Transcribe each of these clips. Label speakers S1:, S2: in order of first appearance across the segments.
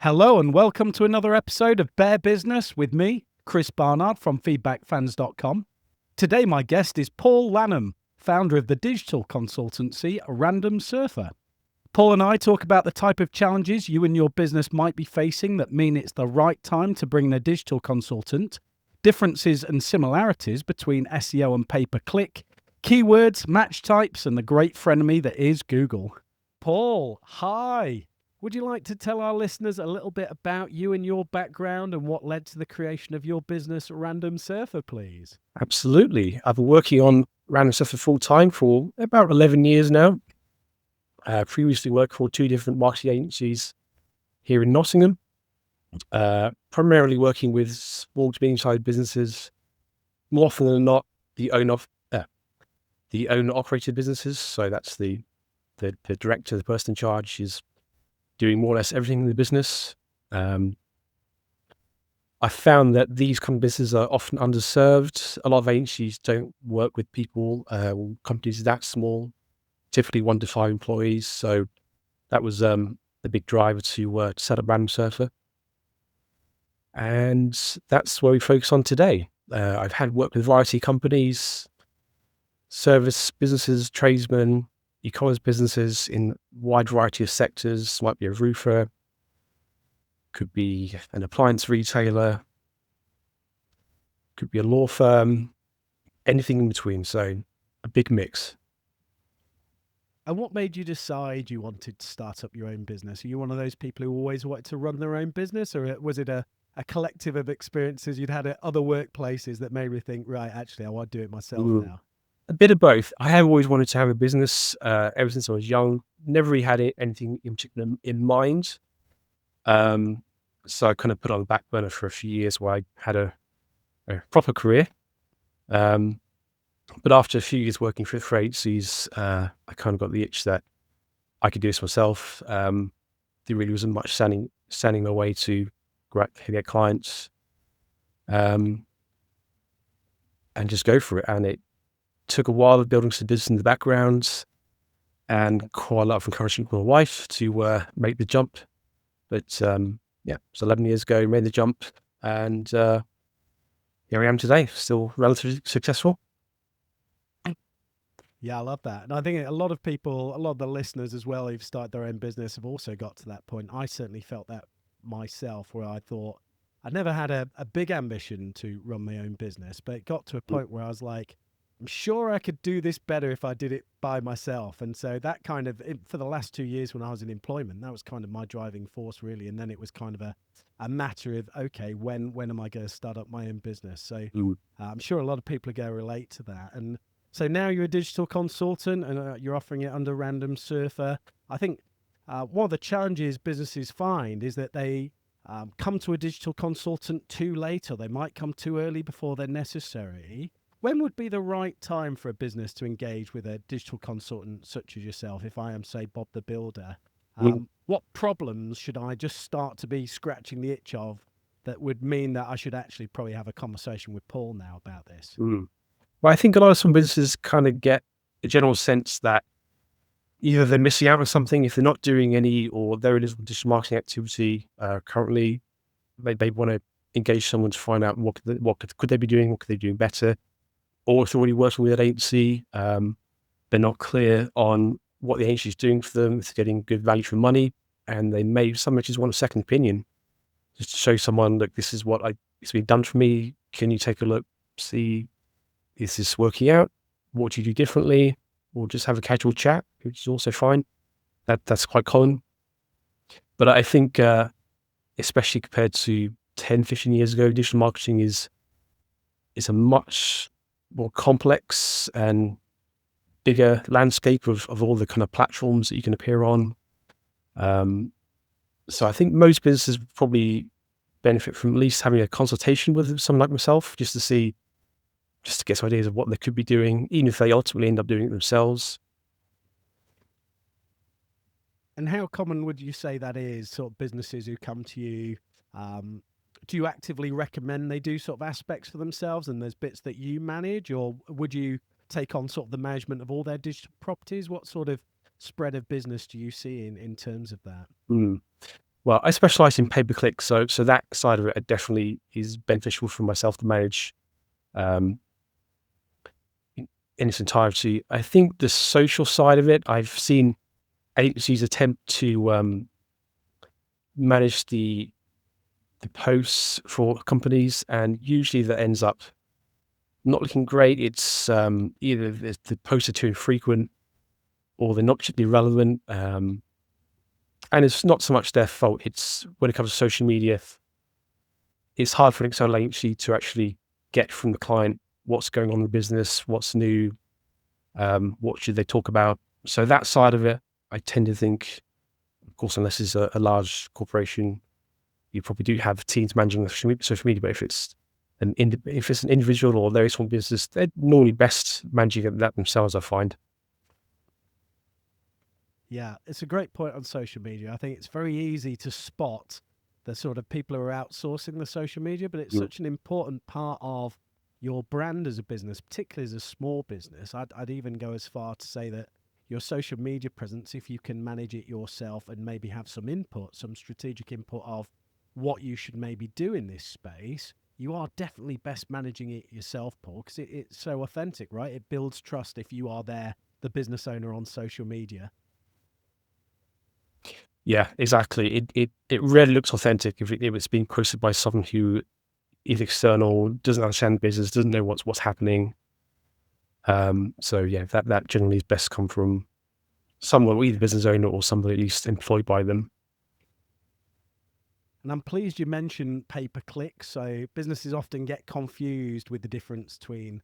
S1: Hello and welcome to another episode of Bear Business with me, Chris Barnard from feedbackfans.com. Today my guest is Paul Lanham, founder of the digital consultancy Random Surfer. Paul and I talk about the type of challenges you and your business might be facing that mean it's the right time to bring in a digital consultant, differences and similarities between SEO and pay-per-click, keywords, match types, and the great frenemy that is Google. Paul, hi. Would you like to tell our listeners a little bit about you and your background and what led to the creation of your business, Random Surfer, please?
S2: Absolutely. I've been working on Random Surfer full time for about 11 years now. Previously worked for two different marketing agencies here in Nottingham, primarily working with small to medium-sized businesses. More often than not, the owner-operated businesses. So that's the director, the person in charge, is doing more or less everything in the business. I found that these kind of businesses are often underserved. A lot of agencies don't work with people, companies that small, typically 1 to 5 employees. So that was the big driver to set up Random Surfer. And that's where we focus on today. I've had work with variety of companies, service businesses, tradesmen, e-commerce businesses in a wide variety of sectors. Might be a roofer, could be an appliance retailer, could be a law firm, anything in between. So a big mix.
S1: And what made you decide you wanted to start up your own business? Are you one of those people who always wanted to run their own business, or was it a collective of experiences you'd had at other workplaces that made me think, right, actually, I want to do it myself now?
S2: A bit of both. I have always wanted to have a business ever since I was young. Never really had anything in particular in mind. So I kind of put it on the back burner for a few years while I had a proper career. But after a few years working for agencies, I kind of got the itch that I could do this myself. There really wasn't much standing my way to get clients, and just go for it. And it took a while of building some business in the background and quite a lot of encouragement from my wife to make the jump. But yeah, so 11 years ago, made the jump, and here I am today, still relatively successful.
S1: Yeah, I love that. And I think a lot of people, a lot of the listeners as well who've started their own business have also got to that point. I certainly felt that myself, where I thought I never had a big ambition to run my own business, but it got to a point where I was like, I'm sure I could do this better if I did it by myself. And so that kind of, for the last 2 years when I was in employment, that was kind of my driving force, really. And then it was kind of a matter of, okay, when am I going to start up my own business? So I'm sure a lot of people are going to relate to that. And so now you're a digital consultant and you're offering it under Random Surfer. I think one of the challenges businesses find is that they come to a digital consultant too late, or they might come too early before they're necessary. When would be the right time for a business to engage with a digital consultant such as yourself, if I am, say, Bob the Builder? What problems should I just start to be scratching the itch of that would mean that I should actually probably have a conversation with Paul now about this?
S2: Well, I think a lot of some businesses kind of get a general sense that either they're missing out on something if they're not doing any, or there is digital marketing activity currently. They want to engage someone to find out what could they be doing, what could they be doing better. Or if they're already working with an agency, they're not clear on what the agency is doing for them, if they're getting good value for money, and some just want a second opinion, just to show someone, look, this is it's been done for me. Can you take a look, see, is this working out? What do you do differently? Or just have a casual chat, which is also fine. That's quite common. But I think, especially compared to 10, 15 years ago, digital marketing is a much more complex and bigger landscape of all the kind of platforms that you can appear on. So I think most businesses probably benefit from at least having a consultation with someone like myself, just to get some ideas of what they could be doing, even if they ultimately end up doing it themselves.
S1: And how common would you say that is, sort of businesses who come to you? Do you actively recommend they do sort of aspects for themselves and there's bits that you manage, or would you take on sort of the management of all their digital properties? What sort of spread of business do you see in terms of that?
S2: Well, I specialize in pay-per-click, so that side of it definitely is beneficial for myself to manage um, in its entirety. I think the social side of it, I've seen agencies attempt to manage the posts for companies, and usually that ends up not looking great. It's either the posts are too infrequent or they're not particularly relevant. And it's not so much their fault. It's when it comes to social media, it's hard for an external agency to actually get from the client what's going on in the business, what's new, what should they talk about. So that side of it, I tend to think, of course, unless it's a large corporation, you probably do have teams managing the social media. But if it's if it's an individual or very small business, they're normally best managing that themselves, I find.
S1: Yeah, it's a great point on social media. I think it's very easy to spot the sort of people who are outsourcing the social media, but it's
S2: Mm.
S1: such an important part of your brand as a business, particularly as a small business. I'd even go as far to say that your social media presence, if you can manage it yourself and maybe have some input, some strategic input of what you should maybe do in this space, you are definitely best managing it yourself, Paul, because it's so authentic, right? It builds trust if you are there, the business owner on social media.
S2: Yeah, exactly. It rarely looks authentic if it's being posted by someone who is external, doesn't understand business, doesn't know what's happening. So yeah, that generally is best come from someone, either business owner or somebody at least employed by them.
S1: And I'm pleased you mentioned pay per click. So businesses often get confused with the difference between,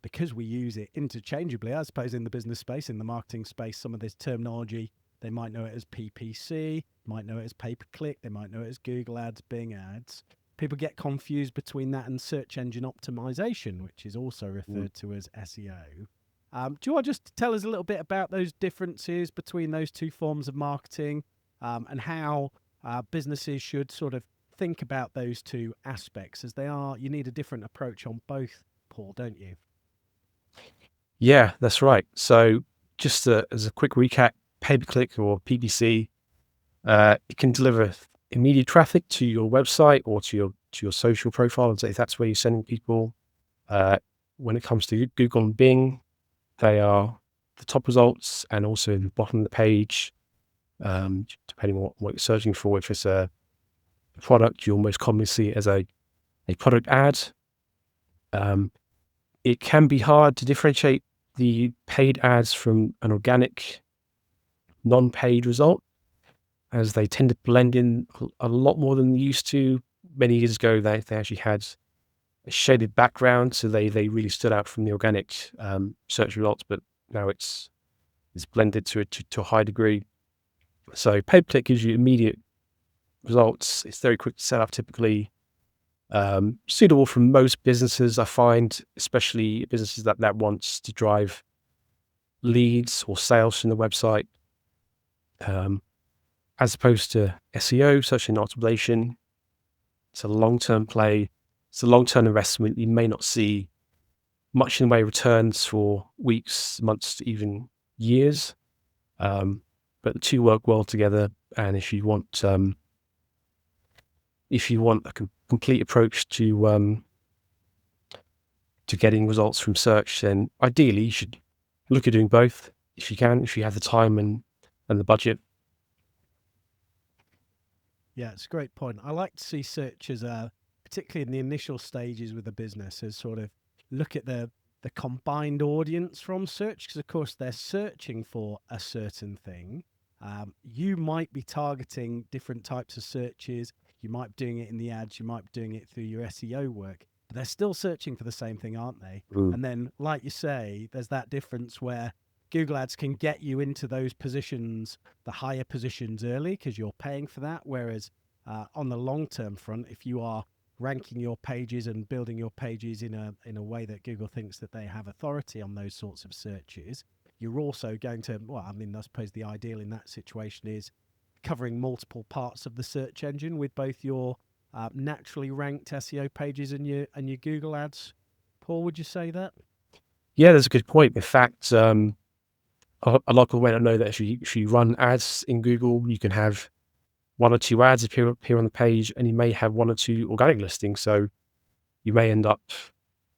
S1: because we use it interchangeably, I suppose, in the business space, in the marketing space, some of this terminology, they might know it as PPC, might know it as pay per click, they might know it as Google Ads, Bing Ads. People get confused between that and search engine optimization, which is also
S2: Mm.
S1: referred to as SEO. Do you want to just tell us a little bit about those differences between those two forms of marketing, and how businesses should sort of think about those two aspects, as they are, you need a different approach on both, Paul, don't you?
S2: Yeah, that's right. So just as a quick recap, pay-per-click or PPC, it can deliver immediate traffic to your website or to your social profile, and so if that's where you're sending people. Uh, when it comes to Google and Bing, they are the top results and also the bottom of the page, depending on what you're searching for. If it's a product, you'll most commonly see it as a product ad. Um, it can be hard to differentiate the paid ads from an organic, non-paid result, as they tend to blend in a lot more than they used to. Many years ago, they actually had a shaded background, so they really stood out from the organic search results. But now it's blended to a high degree. So pay-per-click gives you immediate results. It's very quick to set up, typically suitable for most businesses, I find, especially businesses that wants to drive leads or sales from the website, um, as opposed to SEO, search engine optimization. It's a long-term play. It's a long-term investment. You may not see much in the way of returns for weeks, months, even years. But the two work well together. And if you want a complete approach to getting results from search, then ideally you should look at doing both if you can, if you have the time and the budget.
S1: Yeah, it's a great point. I like to see search as particularly in the initial stages with a business, as sort of look at the combined audience from search, because of course they're searching for a certain thing. You might be targeting different types of searches. You might be doing it in the ads. You might be doing it through your SEO work. But they're still searching for the same thing, aren't they?
S2: Mm.
S1: And then, like you say, there's that difference where Google Ads can get you into those positions, the higher positions early, because you're paying for that. Whereas on the long term front, if you are ranking your pages and building your pages in a way that Google thinks that they have authority on those sorts of searches, you're also going to, well, I mean, I suppose the ideal in that situation is covering multiple parts of the search engine with both your naturally ranked SEO pages and your Google Ads. Paul, would you say that?
S2: Yeah, that's a good point. In fact, a lot of people may not know that if you run ads in Google, you can have one or two ads appear on the page, and you may have one or two organic listings. So you may end up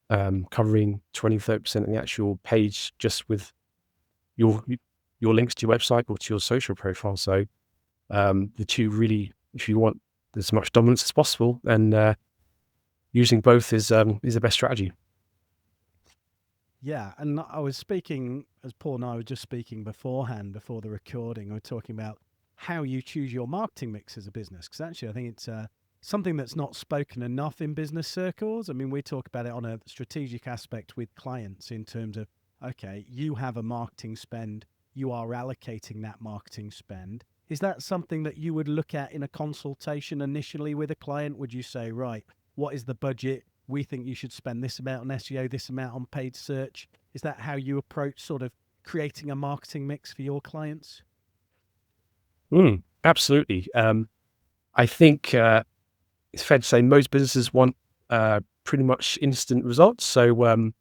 S2: covering 20-30% of the actual page just with your links to your website or to your social profile. So the two really, if you want as much dominance as possible, then using both is the best strategy.
S1: Yeah, and I was speaking, as Paul and I were just speaking beforehand, before the recording, we were talking about how you choose your marketing mix as a business. Because actually, I think it's something that's not spoken enough in business circles. I mean, we talk about it on a strategic aspect with clients in terms of, okay, you have a marketing spend, you are allocating that marketing spend. Is that something that you would look at in a consultation initially with a client? Would you say, right, what is the budget? We think you should spend this amount on SEO, this amount on paid search. Is that how you approach sort of creating a marketing mix for your clients?
S2: Absolutely. I think it's fair to say most businesses want pretty much instant results. So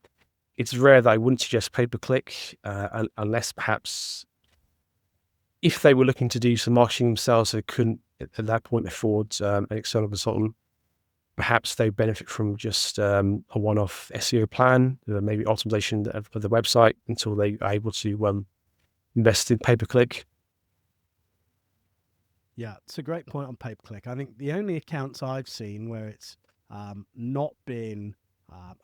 S2: it's rare that I wouldn't suggest pay-per-click unless perhaps if they were looking to do some marketing themselves, they couldn't at that point afford an external consultant. Perhaps they benefit from just a one-off SEO plan, maybe optimization of the website until they are able to invest in pay-per-click.
S1: Yeah, it's a great point on pay-per-click. I think the only accounts I've seen where it's not been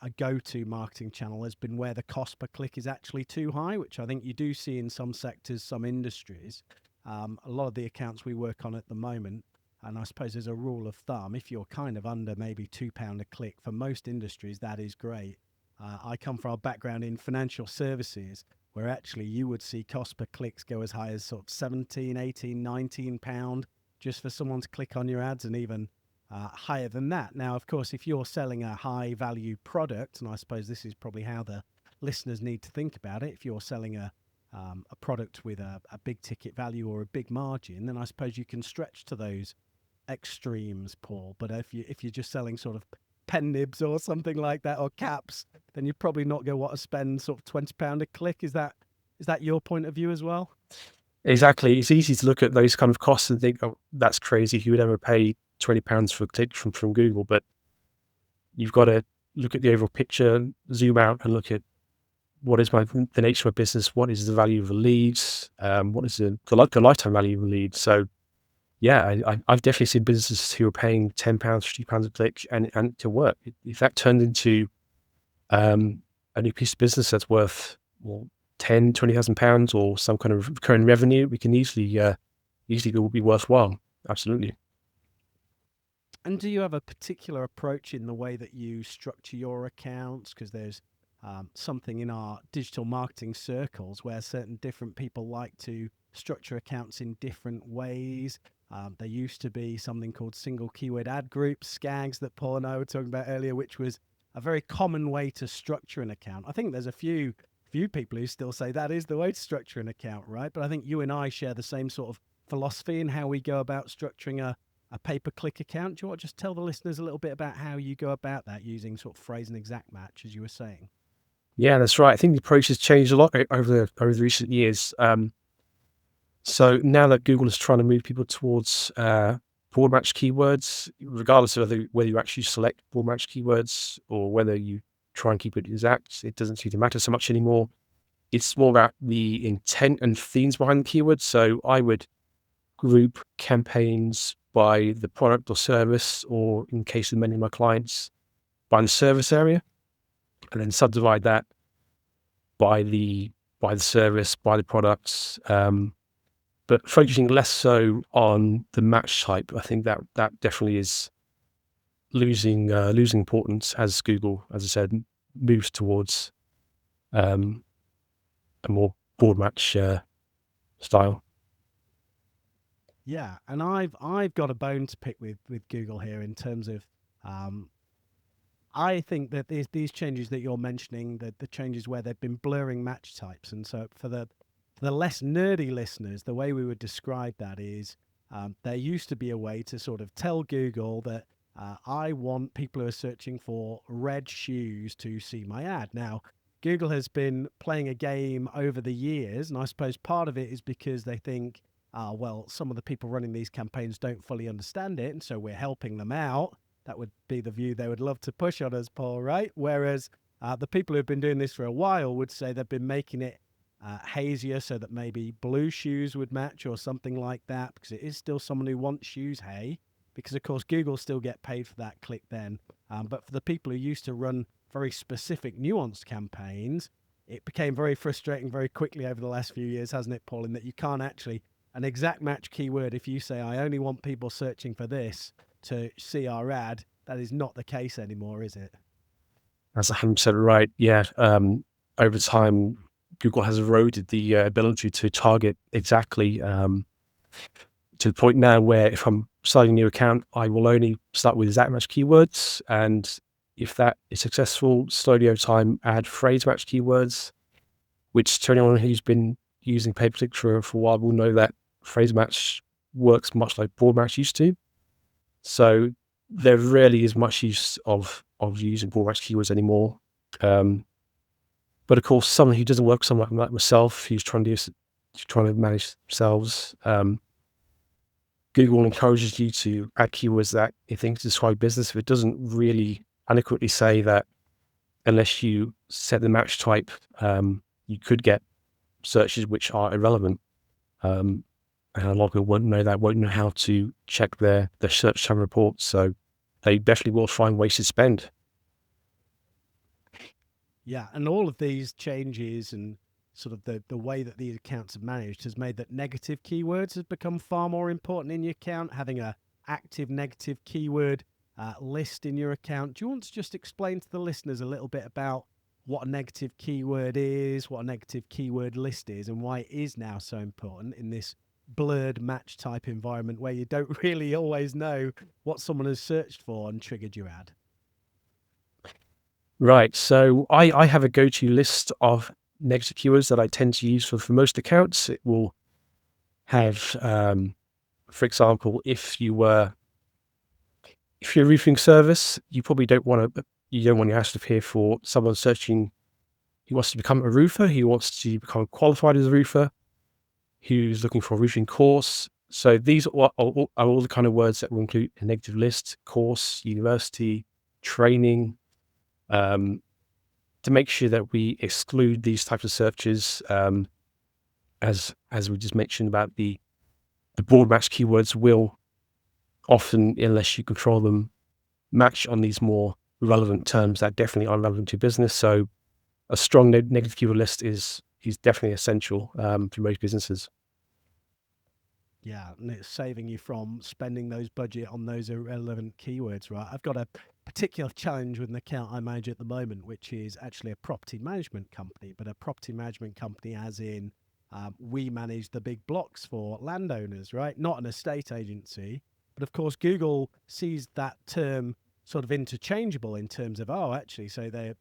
S1: a go-to marketing channel has been where the cost per click is actually too high, which I think you do see in some sectors, some industries. A lot of the accounts we work on at the moment, and I suppose as a rule of thumb, if you're kind of under maybe £2 a click for most industries, that is great. I come from a background in financial services where actually you would see cost per clicks go as high as sort of 17, 18, £19 just for someone to click on your ads, and even higher than that. Now, of course, if you're selling a high value product, and I suppose this is probably how the listeners need to think about it, if you're selling a product with a big ticket value or a big margin, then I suppose you can stretch to those extremes, Paul. But if you're just selling sort of pen nibs or something like that, or caps, then you're probably not going to want to spend sort of £20 a click. Is that your point of view as well?
S2: Exactly. It's easy to look at those kind of costs and think, oh, that's crazy. Who would ever pay £20 for a click from Google? But you've got to look at the overall picture, zoom out and look at what is the nature of my business, what is the value of the leads, what is the lifetime value of the leads. So yeah, I've definitely seen businesses who are paying £10, £50 a click and to work. If that turned into a new piece of business that's worth £10,000, £20,000 or some kind of recurring revenue, we can easily it will be worthwhile. Absolutely.
S1: And do you have a particular approach in the way that you structure your accounts? Because there's something in our digital marketing circles where certain different people like to structure accounts in different ways. There used to be something called single keyword ad groups, SCAGs, that Paul and I were talking about earlier, which was a very common way to structure an account. I think there's a few people who still say that is the way to structure an account, right? But I think you and I share the same sort of philosophy in how we go about structuring a pay-per-click account. Do you want to just tell the listeners a little bit about how you go about that using sort of phrase and exact match, as you were saying?
S2: Yeah, that's right. I think the approach has changed a lot over the recent years. So now that Google is trying to move people towards broad match keywords, regardless of whether you actually select broad match keywords or whether you try and keep it exact, it doesn't seem to matter so much anymore. It's more about the intent and themes behind the keywords. So I would group campaigns by the product or service, or in case of many of my clients, by the service area, and then subdivide that by the service, by the products, but focusing less so on the match type. I think that definitely is losing importance as Google, as I said, moves towards a more broad match style.
S1: Yeah, and I've got a bone to pick with Google here in terms of I think that these changes that you're mentioning, the changes where they've been blurring match types, and so for the less nerdy listeners, the way we would describe that is there used to be a way to sort of tell Google that I want people who are searching for red shoes to see my ad. Now, Google has been playing a game over the years, and I suppose part of it is because they think well, some of the people running these campaigns don't fully understand it, and so we're helping them out. That would be the view they would love to push on us, Paul, right? Whereas the people who've been doing this for a while would say they've been making it hazier so that maybe blue shoes would match or something like that, because it is still someone who wants shoes, hey, because of course Google still get paid for that click then. But for the people who used to run very specific nuanced campaigns, it became very frustrating very quickly over the last few years, hasn't it, Paul, in that you can't actually an exact match keyword. If you say, I only want people searching for this to see our ad, that is not the case anymore, is it?
S2: That's 100% right. Yeah. Over time, Google has eroded the ability to target exactly, to the point now where if I'm starting a new account, I will only start with exact match keywords. And if that is successful, slowly over time, add phrase match keywords, which to anyone who's been using pay-per-click for a while will know that phrase match works much like broad match used to. So there rarely is much use of using broad match keywords anymore. But of course, someone who doesn't work, someone like myself, who's trying to manage themselves, Google encourages you to add keywords that it thinks describe business. If it doesn't really adequately say that, unless you set the match type, you could get searches which are irrelevant. And a lot of people won't know that, won't know how to check their search term reports. So they definitely will find ways to spend.
S1: Yeah, and all of these changes and sort of the way that these accounts are managed has made that negative keywords have become far more important in your account. Having a active negative keyword list in your account. Do you want to just explain to the listeners a little bit about what a negative keyword is, what a negative keyword list is, and why it is now so important in this blurred match type environment where you don't really always know what someone has searched for and triggered your ad?
S2: Right. So I have a go-to list of negative keywords that I tend to use for most accounts. It will have, for example, if you're a roofing service, you probably don't want your ads to appear for someone searching who wants to become a roofer, who wants to become qualified as a roofer, who's looking for a roofing course. So these are all the kind of words that will include a negative list: course, university, training, to make sure that we exclude these types of searches. As we just mentioned about the broad match keywords will often, unless you control them, match on these more relevant terms that definitely are relevant to business. So a strong negative keyword list is definitely essential for most businesses.
S1: Yeah, and it's saving you from spending those budget on those irrelevant keywords, right? I've got a particular challenge with an account I manage at the moment, which is actually a property management company, but a property management company as in we manage the big blocks for landowners, right? Not an estate agency. But of course, Google sees that term sort of interchangeable in terms of, oh, actually, so they're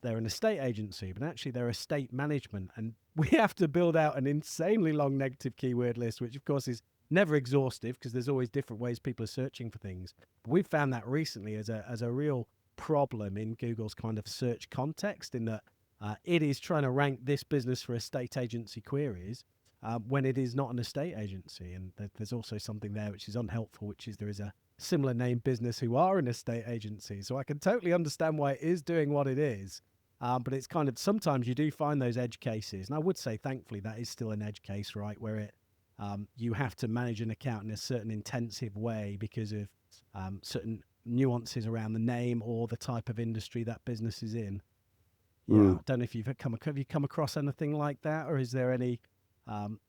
S1: an estate agency, but actually they're estate management. And we have to build out an insanely long negative keyword list, which of course is never exhaustive because there's always different ways people are searching for things. But we've found that recently as a real problem in Google's kind of search context, in that it is trying to rank this business for estate agency queries when it is not an estate agency. And there's also something there which is unhelpful, which is there is a similar name business who are an estate agency. So I can totally understand why it is doing what it is. But it's kind of, sometimes you do find those edge cases. And I would say, thankfully, that is still an edge case, right? Where you have to manage an account in a certain intensive way because of certain nuances around the name or the type of industry that business is in. Yeah, I don't know if have you come across anything like that, or is there any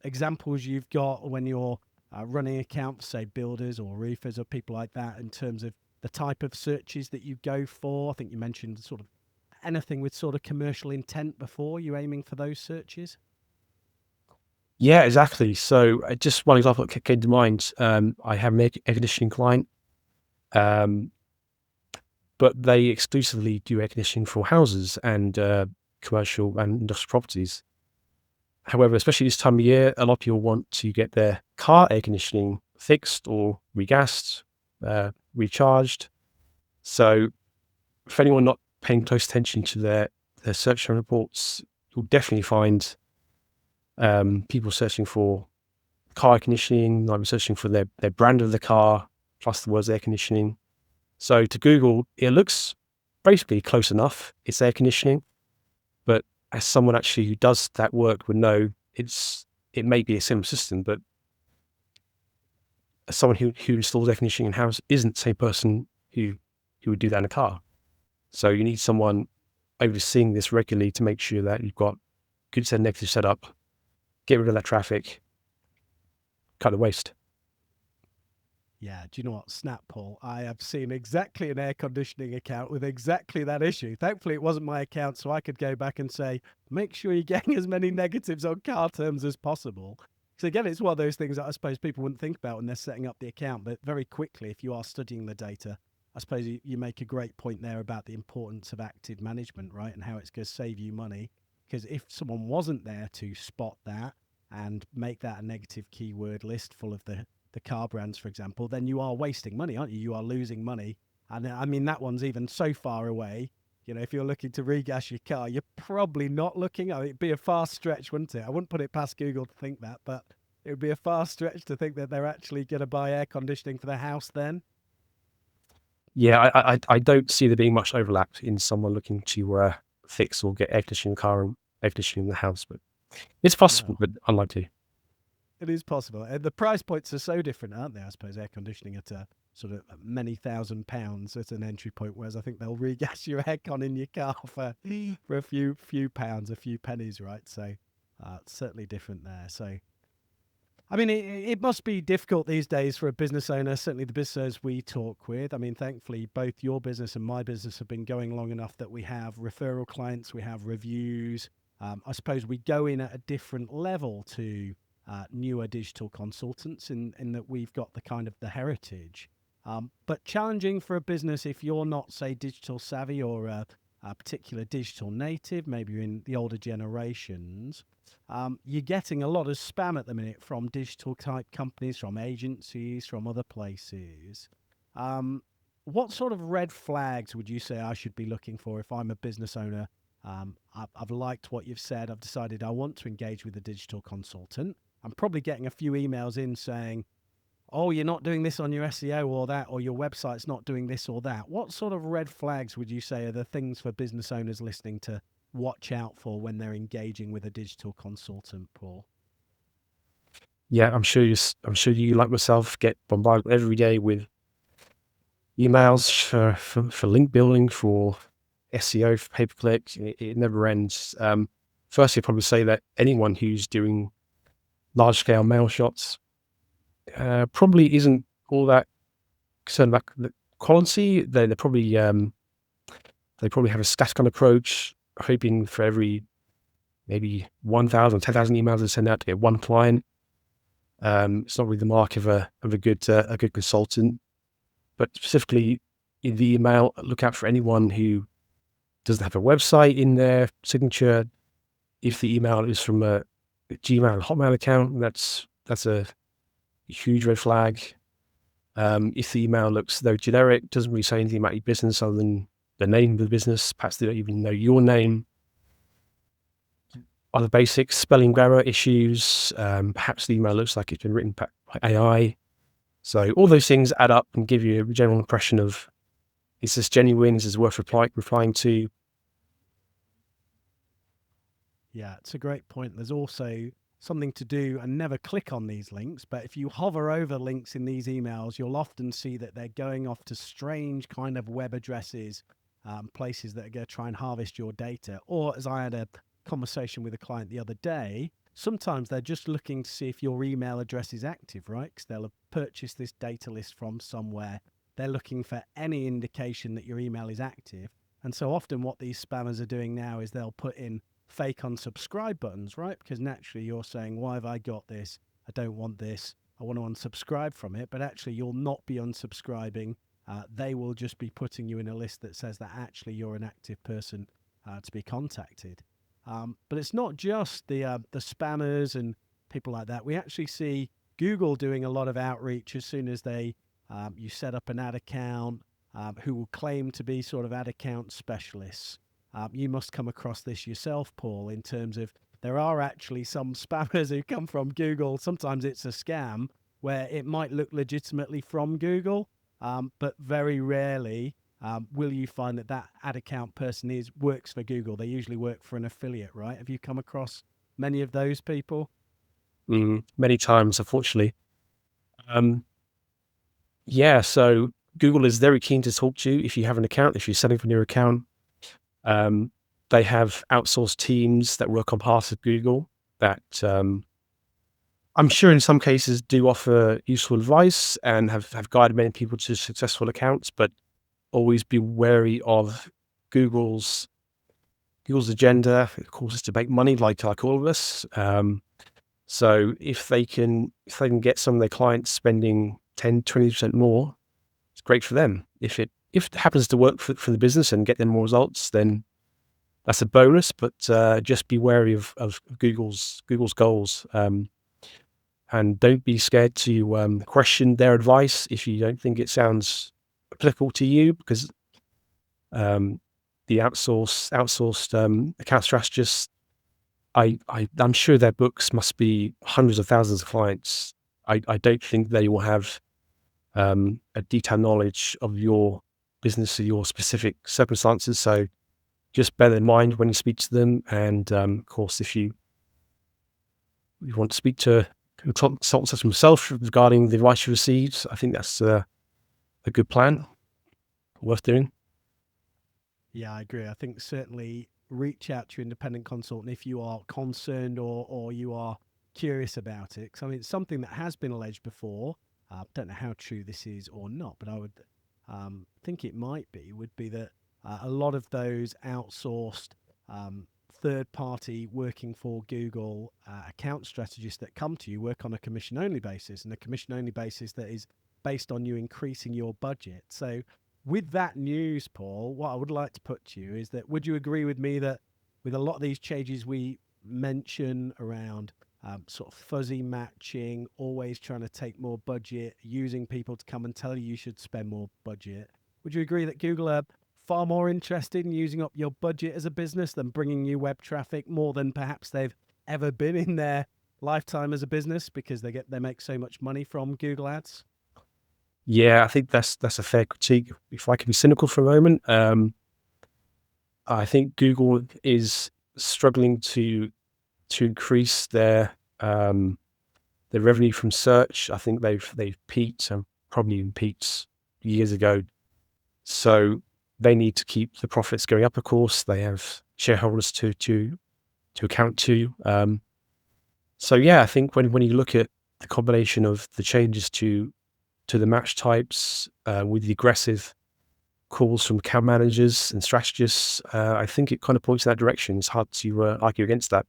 S1: examples you've got when you're running accounts, say builders or roofers or people like that, in terms of the type of searches that you go for? I think you mentioned sort of anything with sort of commercial intent before. You aiming for those searches?
S2: Yeah, exactly. So just one example that came to mind. I have an air conditioning client, but they exclusively do air conditioning for houses and commercial and industrial properties. However, especially this time of year, a lot of people want to get their car air conditioning fixed or regassed, recharged. So for anyone not paying close attention to their search term reports, you'll definitely find people searching for car air conditioning, I'm searching for their brand of the car, plus the words air conditioning. So to Google, it looks basically close enough. It's air conditioning, but as someone actually who does that work would know, it may be a similar system, but as someone who installs air conditioning in house isn't the same person who would do that in a car. So you need someone overseeing this regularly to make sure that you've got good set negative setup, get rid of that traffic, cut the waste.
S1: Yeah, do you know what? Snap, Paul. I have seen exactly an air conditioning account with exactly that issue. Thankfully, it wasn't my account, so I could go back and say, make sure you're getting as many negatives on car terms as possible. So again, it's one of those things that I suppose people wouldn't think about when they're setting up the account, but very quickly, if you are studying the data, I suppose you make a great point there about the importance of active management, right? And how it's going to save you money. Because if someone wasn't there to spot that and make that a negative keyword list full of the car brands, for example, then you are wasting money, aren't you? You are losing money. And I mean, that one's even so far away. You know, if you're looking to regas your car, you're probably not looking. I mean, it'd be a far stretch, wouldn't it? I wouldn't put it past Google to think that, but it would be a far stretch to think that they're actually going to buy air conditioning for their house then.
S2: Yeah, I don't see there being much overlap in someone looking to fix or get air conditioning in the car and air conditioning in the house, but it's possible,
S1: No,
S2: but unlikely.
S1: it is possible. And the price points are so different, aren't they? I suppose air conditioning at a sort of many £1,000s at an entry point, whereas I think they'll regas your aircon in your car for a few pounds, a few pennies, right? So it's certainly different there. So I mean, it must be difficult these days for a business owner, certainly the business owners we talk with. I mean, thankfully, both your business and my business have been going long enough that we have referral clients, we have reviews. I suppose we go in at a different level to newer digital consultants in that we've got the kind of the heritage. But challenging for a business if you're not, say, digital savvy or a particular digital native, maybe you're in the older generations. You're getting a lot of spam at the minute from digital type companies, from agencies, from other places. What sort of red flags would you say I should be looking for if I'm a business owner? I've liked what you've said. I've decided I want to engage with a digital consultant. I'm probably getting a few emails in saying, oh, you're not doing this on your SEO or that, or your website's not doing this or that. What sort of red flags would you say are the things for business owners listening to watch out for when they're engaging with a digital consultant, Paul?
S2: Yeah, I'm sure you, like myself, get bombarded every day with emails for link building, for SEO, for pay per click. It never ends. Firstly, I'd probably say that anyone who's doing large scale mail shots probably isn't all that concerned about the quality. They probably have a scattergun approach, hoping for every maybe 1,000, 10,000 emails they send out to get one client. It's not really the mark of a good consultant. But specifically in the email, look out for anyone who doesn't have a website in their signature. If the email is from a Gmail, Hotmail account, that's a huge red flag. If the email looks though generic, doesn't really say anything about your business other than the name of the business, perhaps they don't even know your name. Other basic spelling grammar issues, perhaps the email looks like it's been written by AI. So all those things add up and give you a general impression of, is this genuine? Is this worth replying to?
S1: Yeah, it's a great point. There's also something to do and never click on these links, but if you hover over links in these emails, you'll often see that they're going off to strange kind of web addresses, places that are going to try and harvest your data. Or as I had a conversation with a client the other day, sometimes they're just looking to see if your email address is active, right? Because they'll have purchased this data list from somewhere. They're looking for any indication that your email is active. And so often what these spammers are doing now is they'll put in fake unsubscribe buttons, right? Because naturally you're saying, why have I got this? I don't want this. I want to unsubscribe from it. But actually you'll not be unsubscribing. They will just be putting you in a list that says that actually you're an active person to be contacted. But it's not just the spammers and people like that. We actually see Google doing a lot of outreach as soon as you set up an ad account, who will claim to be sort of ad account specialists. You must come across this yourself, Paul, in terms of there are actually some spammers who come from Google. Sometimes it's a scam where it might look legitimately from Google, but very rarely will you find that that ad account person works for Google. They usually work for an affiliate, right? Have you come across many of those people?
S2: Many times, unfortunately. Um, yeah, so Google is very keen to talk to you if you have an account, if you're selling from your account. Um, they have outsourced teams that work on behalf of Google that I'm sure in some cases do offer useful advice and have guided many people to successful accounts, but always be wary of Google's Google's agenda. Of course, is to make money, like all of us. So if they can get some of their clients spending 10, 20% more, it's great for them. If it happens to work for the business and get them more results, then that's a bonus. But just be wary of Google's goals. And don't be scared to question their advice if you don't think it sounds applicable to you, because um, the outsourced account strategists, I'm sure their books must be hundreds of thousands of clients. I don't think they will have a detailed knowledge of your business or your specific circumstances. So just bear that in mind when you speak to them. And of course, if you want to speak to a consultant such as myself regarding the advice you received, I think that's a good plan, worth doing.
S1: Yeah, I agree. I think certainly reach out to your independent consultant if you are concerned or you are curious about it. Because I mean, it's something that has been alleged before. Don't know how true this is or not, but I would think it might be. Would be that a lot of those outsourced third party working for Google account strategists that come to you work on a commission only basis, and a commission only basis that is based on you increasing your budget. So with that news, Paul, what I would like to put to you is that would you agree with me that with a lot of these changes we mention around sort of fuzzy matching, always trying to take more budget, using people to come and tell you should spend more budget, would you agree that Google are far more interested in using up your budget as a business than bringing you web traffic more than perhaps they've ever been in their lifetime as a business because they make so much money from Google ads?
S2: Yeah, I think that's a fair critique. If I can be cynical for a moment, I think Google is struggling to increase their revenue from search. I think they've peaked and probably even peaked years ago. So they need to keep the profits going up. Of course, they have shareholders to account to. So yeah, I think when you look at the combination of the changes to the match types with the aggressive calls from account managers and strategists, I think it kind of points in that direction. It's hard to argue against that.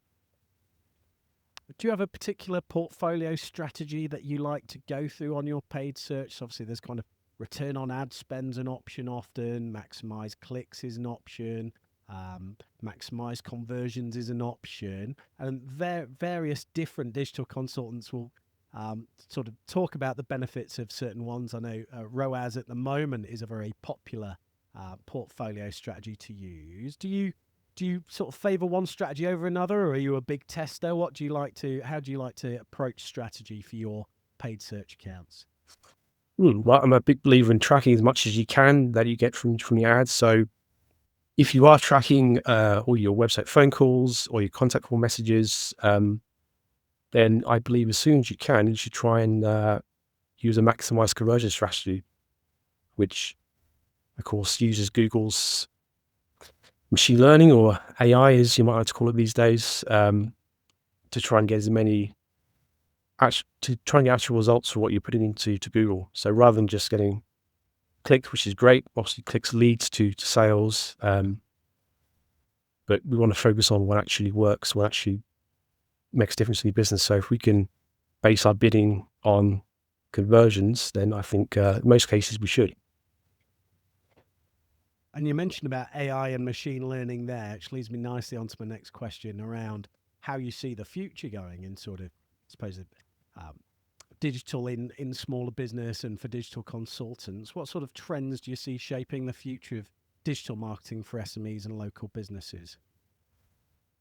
S1: Do you have a particular portfolio strategy that you like to go through on your paid search? So obviously, there's kind of return on ad spend's an option often, maximize clicks is an option, maximize conversions is an option, and various different digital consultants will sort of talk about the benefits of certain ones. I know ROAS at the moment is a very popular portfolio strategy to use. Do you sort of favor one strategy over another, or are you a big tester? How do you like to approach strategy for your paid search accounts?
S2: Well, I'm a big believer in tracking as much as you can that you get from your ads. So if you are tracking all your website phone calls or your contact form messages, then I believe as soon as you should try and use a maximized conversion strategy, which of course uses Google's machine learning, or AI as you might like to call it these days, to try and get as many to try and get actual results for what you're putting into Google. So rather than just getting clicks, which is great, obviously clicks leads to sales, but we want to focus on what actually works, what actually makes a difference in your business. So if we can base our bidding on conversions, then I think in most cases we should.
S1: And you mentioned about AI and machine learning there, which leads me nicely onto my next question around how you see the future going in sort of, I suppose, um, digital in smaller business and for digital consultants. What sort of trends do you see shaping the future of digital marketing for SMEs and local businesses?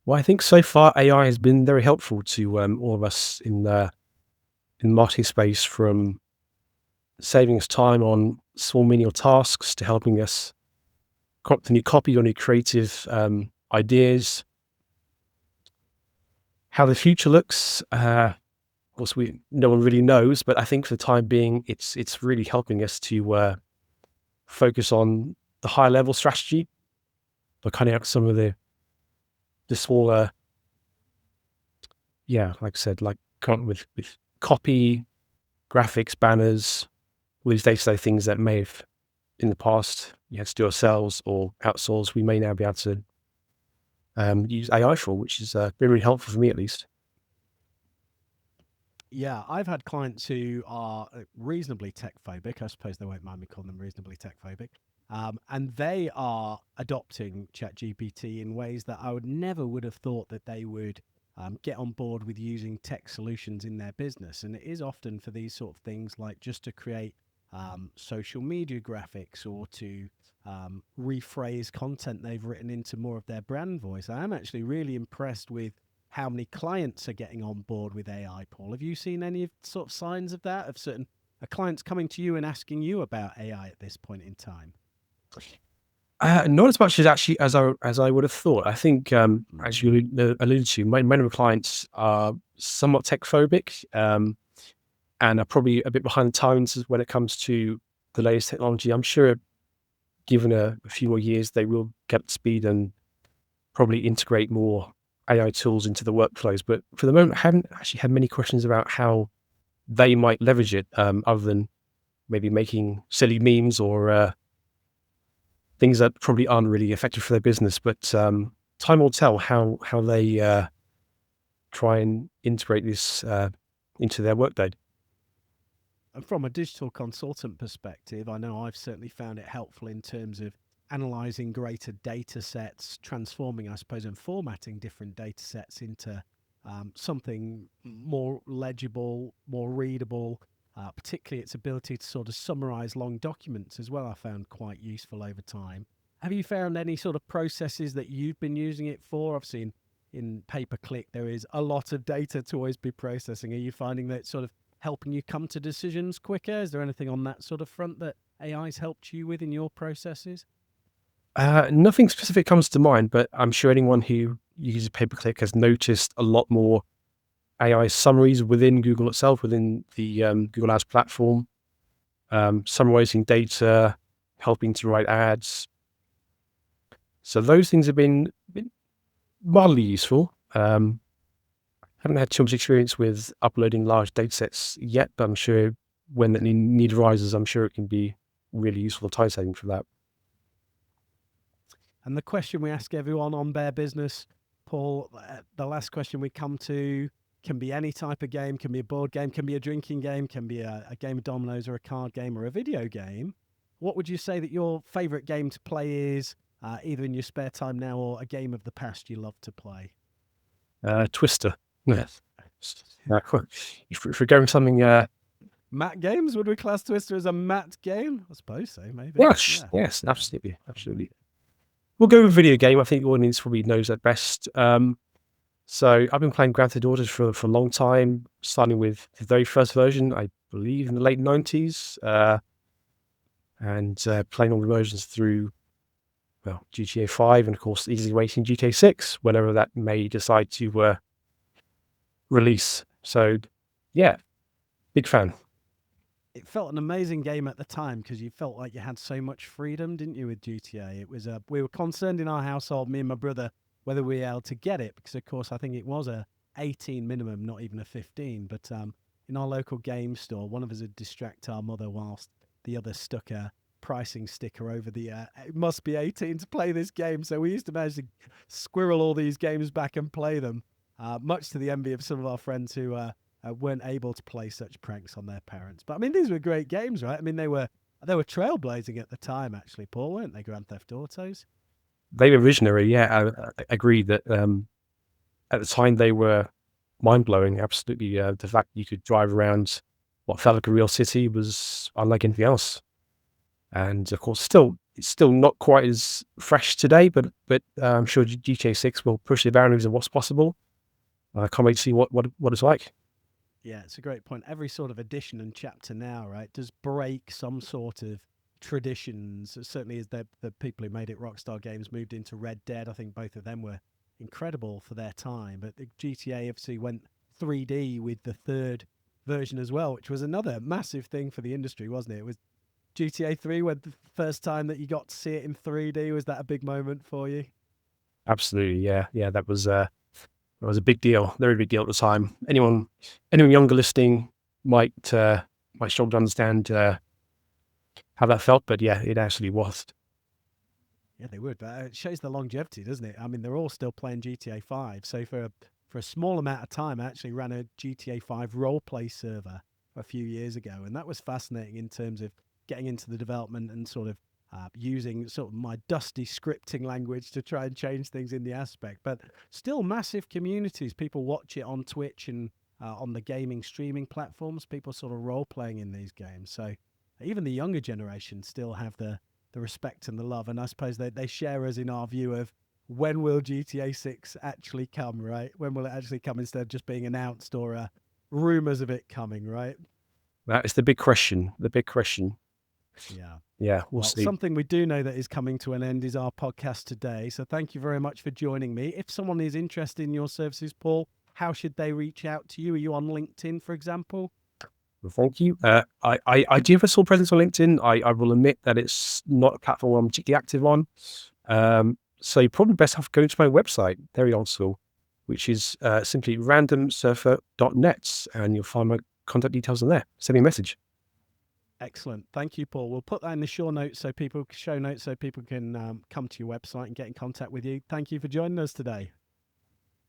S2: Well, I think so far AI has been very helpful to all of us in the marketing space, from saving us time on small menial tasks to helping us crop the new copy or new creative ideas. How the future looks, of course, no one really knows, but I think for the time being, it's really helping us to focus on the high level strategy, but cutting out some of the smaller, yeah, like I said, like with copy, graphics, banners, all these day-to-day things that may have in the past you had to do ourselves or outsource. We may now be able to use AI for, which is been really helpful for me at least.
S1: Yeah, I've had clients who are reasonably tech phobic. I suppose they won't mind me calling them reasonably tech phobic. And they are adopting ChatGPT in ways that I would have thought that they would get on board with using tech solutions in their business. And it is often for these sort of things, like just to create social media graphics or to rephrase content they've written into more of their brand voice. I am actually really impressed with how many clients are getting on board with AI, Paul. Have you seen any sort of signs of that, of certain clients coming to you and asking you about AI at this point in time?
S2: Not as much as actually as I would have thought. I think, as you alluded to, many of the clients are somewhat tech phobic, and are probably a bit behind the times when it comes to the latest technology. I'm sure, given a few more years, they will get up to speed and probably integrate more AI tools into the workflows. But for the moment, I haven't actually had many questions about how they might leverage it, other than maybe making silly memes or things that probably aren't really effective for their business. But time will tell how they try and integrate this into their workday.
S1: And from a digital consultant perspective, I know I've certainly found it helpful in terms of analyzing greater data sets, transforming, I suppose, and formatting different data sets into something more legible, more readable. Particularly its ability to sort of summarize long documents as well, I found quite useful over time. Have you found any sort of processes that you've been using it for? Obviously, in pay per click, there is a lot of data to always be processing. Are you finding that it's sort of helping you come to decisions quicker? Is there anything on that sort of front that AI's helped you with in your processes?
S2: Nothing specific comes to mind, but I'm sure anyone who uses pay-per-click has noticed a lot more AI summaries within Google itself, within the Google Ads platform, summarizing data, helping to write ads. So those things have been mildly useful. Haven't had too much experience with uploading large data sets yet, but I'm sure when that need arises, I'm sure it can be really useful time saving for that.
S1: And the question we ask everyone on Bear Business, Paul, the last question we come to can be any type of game, can be a board game, can be a drinking game, can be a game of dominoes or a card game or a video game. What would you say that your favorite game to play is, either in your spare time now or a game of the past you love to play?
S2: Twister. Yes. If we're going something,
S1: Mat games? Would we class Twister as a mat game? I suppose so, maybe.
S2: yes,
S1: Yeah.
S2: yes, absolutely, absolutely. We'll go with video game. I think the audience probably knows that best. So I've been playing Grand Theft Auto for a long time, starting with the very first version, I believe in the late 90s, and playing all the versions through, well, GTA 5 and of course easily waiting GTA 6, whenever that may decide to release. So yeah, big fan.
S1: It felt an amazing game at the time because you felt like you had so much freedom, didn't you, with GTA? It was we were concerned in our household, me and my brother, whether we were able to get it because, of course, I think it was a 18 minimum, not even a 15. But in our local game store, one of us would distract our mother whilst the other stuck a pricing sticker over the it must be 18 to play this game. So we used to manage to squirrel all these games back and play them, much to the envy of some of our friends who weren't able to play such pranks on their parents. But I mean, these were great games, right? I mean, they were trailblazing at the time, actually, Paul, weren't they? Grand Theft Autos.
S2: They were visionary, yeah. I agree that at the time they were mind blowing. Absolutely, the fact you could drive around what felt like a real city was unlike anything else. And of course, still it's still not quite as fresh today, but I'm sure GTA 6 will push the boundaries of what's possible. I can't wait to see what it's like.
S1: Yeah, it's a great point. Every sort of edition and chapter now, right, does break some sort of traditions. Certainly, as the people who made it, Rockstar Games, moved into Red Dead. I think both of them were incredible for their time. But the GTA obviously went 3D with the third version as well, which was another massive thing for the industry, wasn't it? It was GTA 3 when the first time that you got to see it in 3D. Was that a big moment for you?
S2: Absolutely, yeah. That was a big deal, very big deal at the time. Anyone younger listening might struggle to understand how that felt, but yeah, it actually was.
S1: Yeah, they would. But it shows the longevity, doesn't it? I mean, they're all still playing GTA 5. So for a small amount of time, I actually ran a GTA 5 role play server a few years ago, and that was fascinating in terms of getting into the development and sort of using sort of my dusty scripting language to try and change things in the aspect. But still, massive communities. People watch it on Twitch and on the gaming streaming platforms. People sort of role playing in these games. So even the younger generation still have the respect and the love. And I suppose they share us in our view of when will GTA 6 actually come, right? When will it actually come instead of just being announced or rumors of it coming, right?
S2: That is the big question. The big question.
S1: Yeah.
S2: Yeah, we'll
S1: Well,
S2: see.
S1: something we do know that is coming to an end is our podcast today. So thank you very much for joining me. If someone is interested in your services, Paul, how should they reach out to you? Are you on LinkedIn, for example?
S2: Well, thank you. I do have a small presence on LinkedIn. I will admit that it's not a platform I'm particularly active on. So you probably best have to go to my website, very old school, which is simply randomsurfer.net, and you'll find my contact details on there. Send me a message.
S1: Excellent. Thank you, Paul. We'll put that in the show notes so people can come to your website and get in contact with you. Thank you for joining us today.